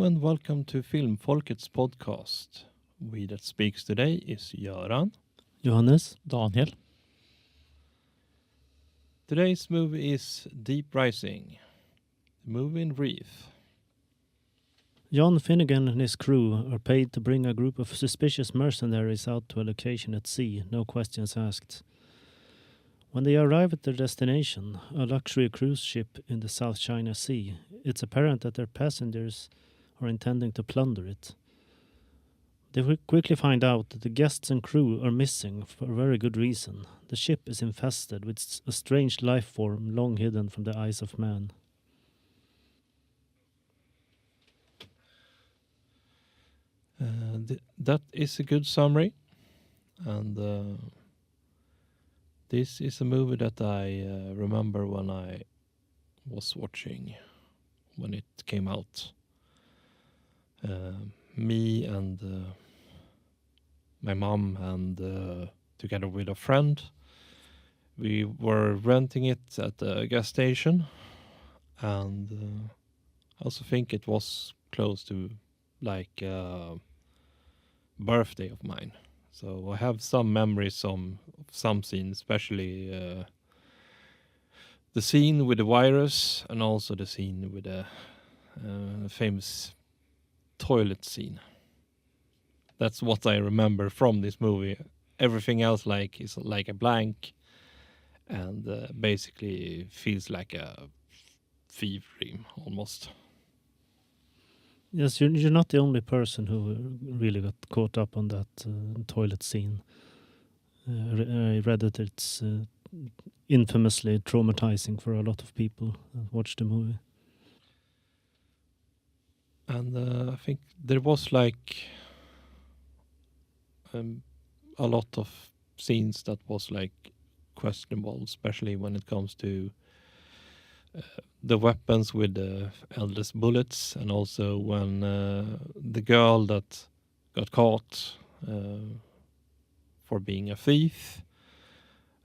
and welcome to Filmfolket's podcast. We that speaks today is Göran, Johannes, Daniel. Today's movie is Deep Rising, the movie in brief. John Finnegan and his crew are paid to bring a group of suspicious mercenaries out to a location at sea, no questions asked. When they arrive at their destination, a luxury cruise ship in the South China Sea, it's apparent that their passengers are intending to plunder it. They quickly find out that the guests and crew are missing for a very good reason. The ship is infested with a strange life form long hidden from the eyes of man. That is a good summary, and this is a movie that I remember when I was watching when it came out. Me and my mom and together with a friend, we were renting it at a gas station, and I also think it was close to like birthday of mine. So I have some memories of some scenes, especially the scene with the virus and also the scene with the famous toilet scene. That's what I remember from this movie. Everything else is like a blank, and basically feels like a fever dream almost. Yes, you're not the only person who really got caught up on that toilet scene. I read that it's infamously traumatizing for a lot of people that watch the movie. And I think there was like a lot of scenes that was like questionable, especially when it comes to the weapons with the endless bullets, and also when the girl that got caught for being a thief,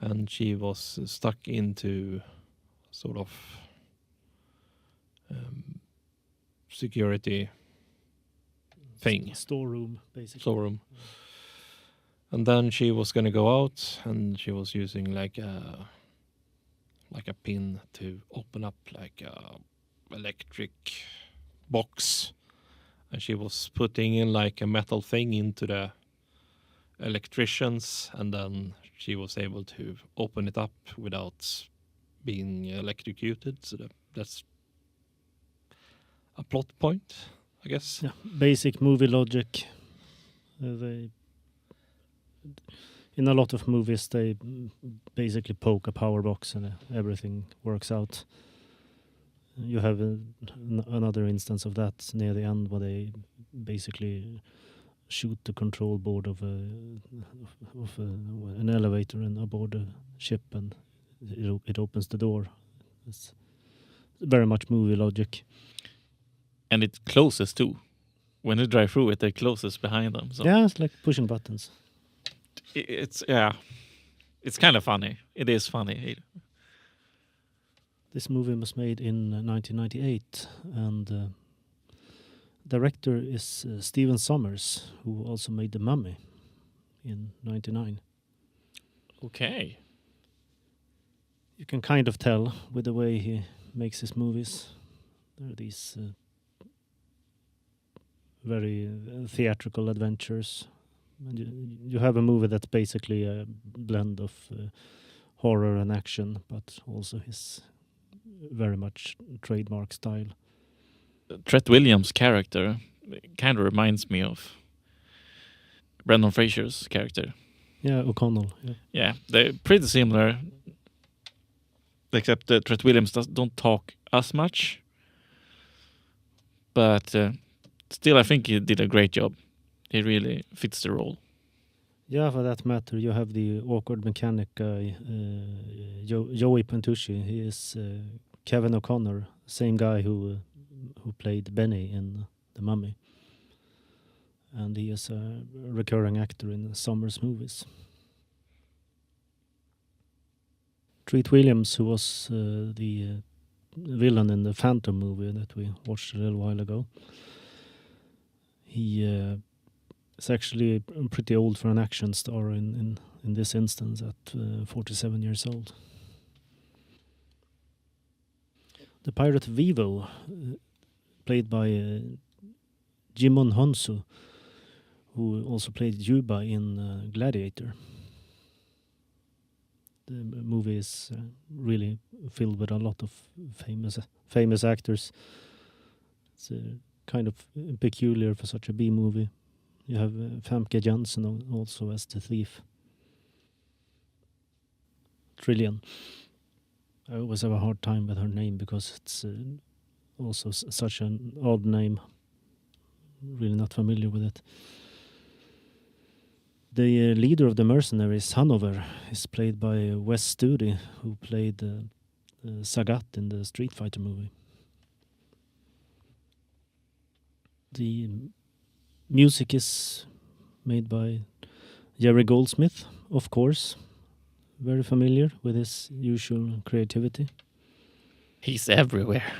and she was stuck into sort of security thing. Storeroom, basically. Storeroom. And then she was going to go out, and she was using like a pin to open up like a electric box, and she was putting in like a metal thing into the electricians, and then she was able to open it up without being electrocuted. So that's a plot point, I guess. Yeah, basic movie logic. In a lot of movies, they basically poke a power box and everything works out. You have another instance of that near the end where they basically shoot the control board of an elevator and aboard a ship, and it opens the door. It's very much movie logic. And it closes too. When they drive through it closes behind them. So yeah, it's like pushing buttons. It's kind of funny. It is funny. This movie was made in 1998, and director is Steven Sommers, who also made The Mummy in 1999. Okay. You can kind of tell with the way he makes his movies. There are these very theatrical adventures. And you have a movie that's basically a blend of horror and action, but also his very much trademark style. Tret Williams' character kind of reminds me of Brendan Fraser's character. Yeah, O'Connell. Yeah, they're pretty similar, except that Tret Williams don't talk as much. But still, I think he did a great job. He really fits the role. Yeah, for that matter, you have the awkward mechanic guy, Joey Pantucci. He is Kevin O'Connor, same guy who played Benny in The Mummy. And he is a recurring actor in Sommers movies. Treat Williams, who was the villain in the Phantom movie that we watched a little while ago, He is actually pretty old for an action star in this instance at 47 years old. The pirate Vivo, played by Jimon Honsu, who also played Juba in Gladiator. The movie is really filled with a lot of famous actors. It's kind of peculiar for such a B movie. You have Famke Janssen also as the thief. Trillian. I always have a hard time with her name because it's also such an odd name. Really not familiar with it. The leader of the mercenaries, Hanover, is played by Wes Studi, who played Sagat in the Street Fighter movie. The music is made by Jerry Goldsmith, of course. Very familiar with his usual creativity. He's everywhere.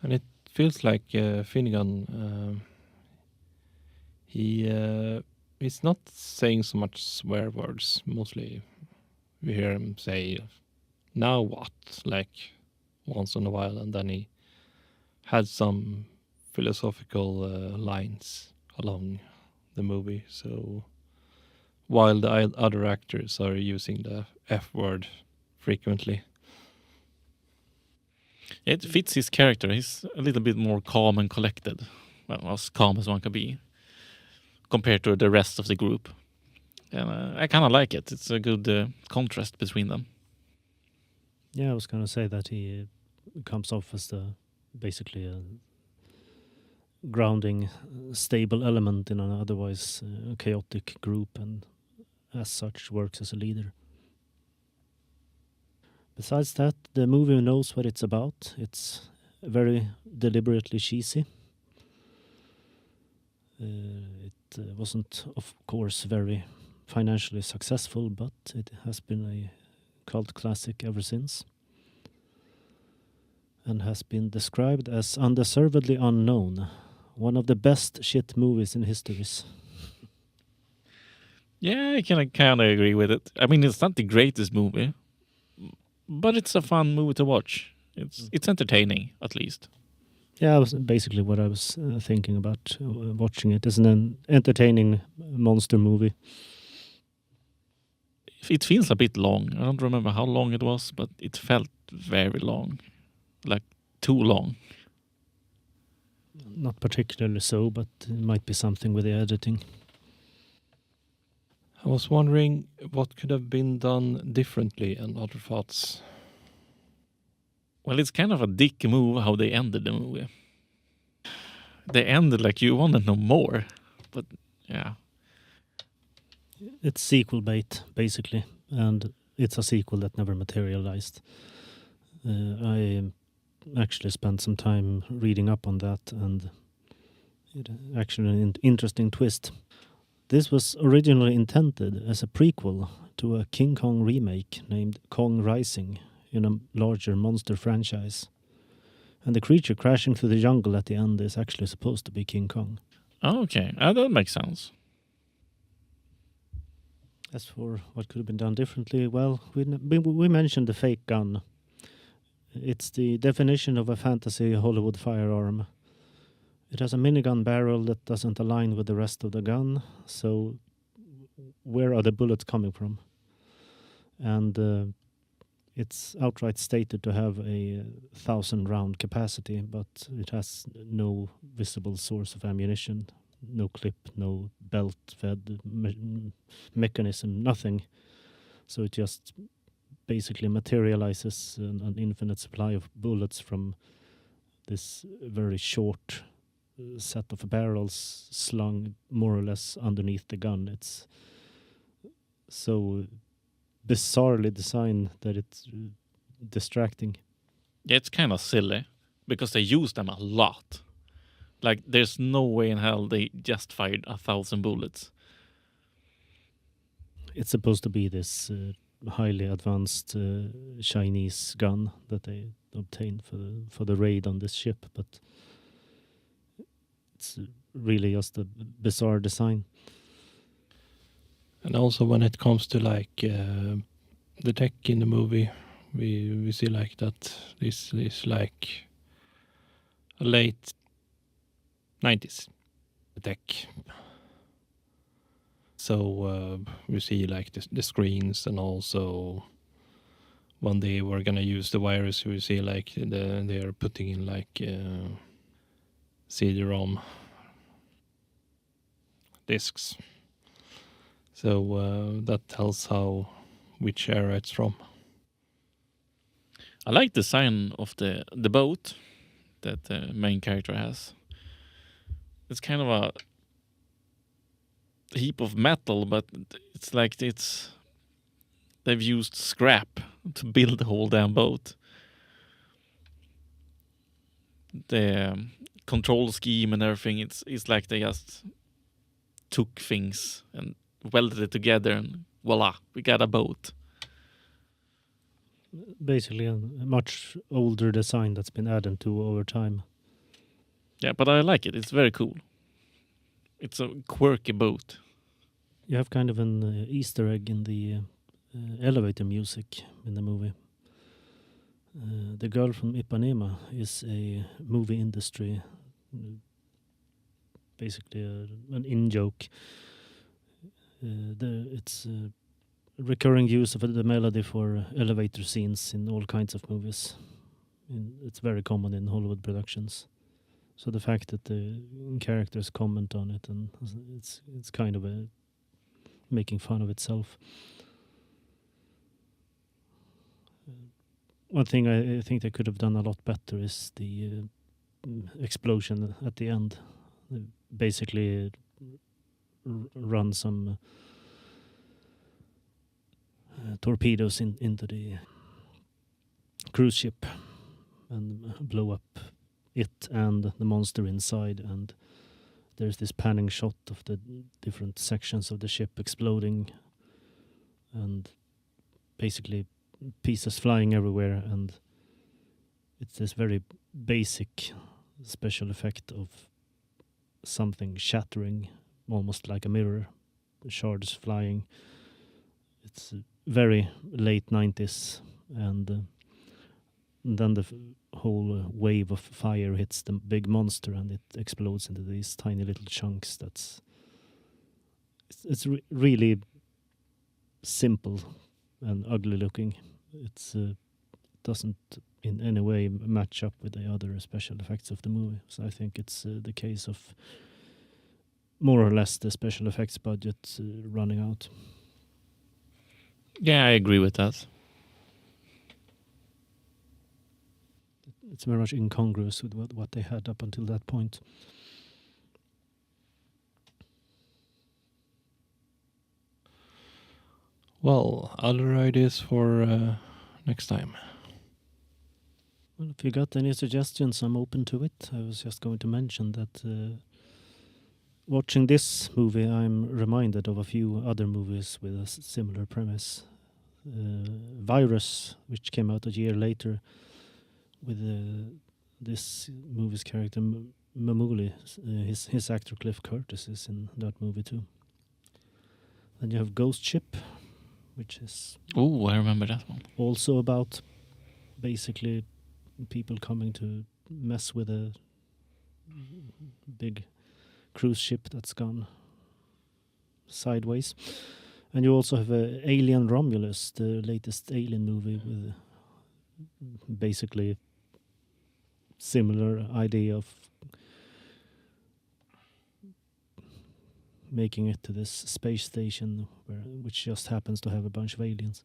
And it feels like Finnegan, he's not saying so much swear words. Mostly we hear him say, now what? Like once in a while. And then he had some philosophical lines along the movie. So while the other actors are using the F word frequently. It fits his character. He's a little bit more calm and collected. Well, as calm as one can be compared to the rest of the group. And I kind of like it. It's a good contrast between them. Yeah, I was going to say that he comes off as basically a grounding, stable element in an otherwise chaotic group, and as such works as a leader. Besides that, the movie knows what it's about. It's very deliberately cheesy. It wasn't, of course, very financially successful, but it has been a cult classic ever since, and has been described as undeservedly unknown. One of the best shit movies in histories. Yeah, I can kind of agree with it. I mean, it's not the greatest movie, but it's a fun movie to watch. It's entertaining, at least. Yeah, that was basically what I was thinking about watching it. It's an entertaining monster movie. It feels a bit long. I don't remember how long it was, but it felt very long. Like, too long. Not particularly so, but it might be something with the editing. I was wondering what could have been done differently and other thoughts. Well, it's kind of a dick move how they ended the movie. They ended like you want to know more, but yeah. It's sequel bait, basically, and it's a sequel that never materialized. I actually spent some time reading up on that, and it actually an interesting twist. This was originally intended as a prequel to a King Kong remake named Kong Rising in a larger monster franchise. And the creature crashing through the jungle at the end is actually supposed to be King Kong. Oh, okay. That makes sense. As for what could have been done differently, well, we mentioned the fake gun. It's the definition of a fantasy Hollywood firearm. It has a minigun barrel that doesn't align with the rest of the gun, so where are the bullets coming from? And it's outright stated to have a 1,000-round capacity, but it has no visible source of ammunition, no clip, no belt-fed mechanism, nothing. So it just basically materializes an infinite supply of bullets from this very short set of barrels slung more or less underneath the gun. It's so bizarrely designed that it's distracting. Yeah, it's kind of silly because they use them a lot. Like, there's no way in hell they just fired 1,000 bullets. It's supposed to be this highly advanced Chinese gun that they obtained for the raid on this ship, but it's really just a bizarre design. And also when it comes to like the tech in the movie, we see like that this is like a late 90s tech. So we see like the screens, and also when they were gonna use the virus, we see like they are putting in like CD-ROM discs. So that tells which era it's from. I like the design of the boat that the main character has. It's kind of a heap of metal, but it's like they've used scrap to build the whole damn boat. The control scheme and everything, it's like they just took things and welded it together, and voila, we got a boat. Basically a much older design that's been added to over time. Yeah, but I like it. It's very cool. It's a quirky boat. You have kind of an Easter egg in the elevator music in the movie. The Girl from Ipanema is a movie industry, basically an in-joke. It's a recurring use of the melody for elevator scenes in all kinds of movies. It's very common in Hollywood productions. So the fact that the characters comment on it, and it's kind of making fun of itself. One thing I think they could have done a lot better is the explosion at the end. They basically run some torpedoes into the cruise ship and blow up it and the monster inside, and there's this panning shot of the different sections of the ship exploding, and basically pieces flying everywhere, and it's this very basic special effect of something shattering, almost like a mirror, shards flying. It's very late 90s, and then the whole wave of fire hits the big monster, and it explodes into these tiny little chunks. It's really simple and ugly looking. It doesn't in any way match up with the other special effects of the movie. So I think it's the case of more or less the special effects budget running out. Yeah, I agree with that. It's very much incongruous with what they had up until that point. Well, other ideas for next time? Well, if you got any suggestions, I'm open to it. I was just going to mention that watching this movie, I'm reminded of a few other movies with a similar premise. Virus, which came out a year later, with this movie's character Mamuli. His actor Cliff Curtis is in that movie too. Then you have Ghost Ship, which is Oh, I remember that one. also about basically people coming to mess with a big cruise ship that's gone sideways. And you also have Alien Romulus, the latest Alien movie, with basically similar idea of making it to this space station which just happens to have a bunch of aliens.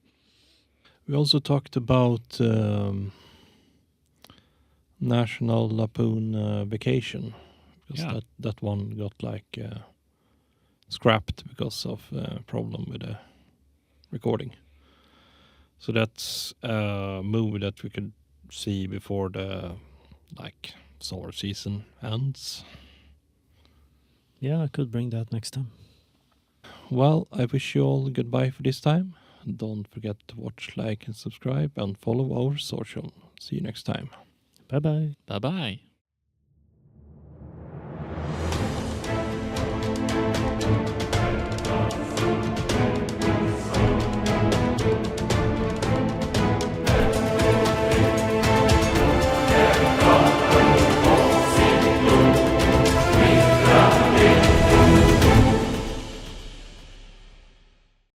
We also talked about National Lampoon Vacation, because that one got like scrapped because of a problem with the recording. So that's a movie that we could see before the summer season ends. Yeah, I could bring that next time. Well, I wish you all goodbye for this time. Don't forget to watch, like, and subscribe, and follow our social. See you next time. Bye bye. Bye-bye.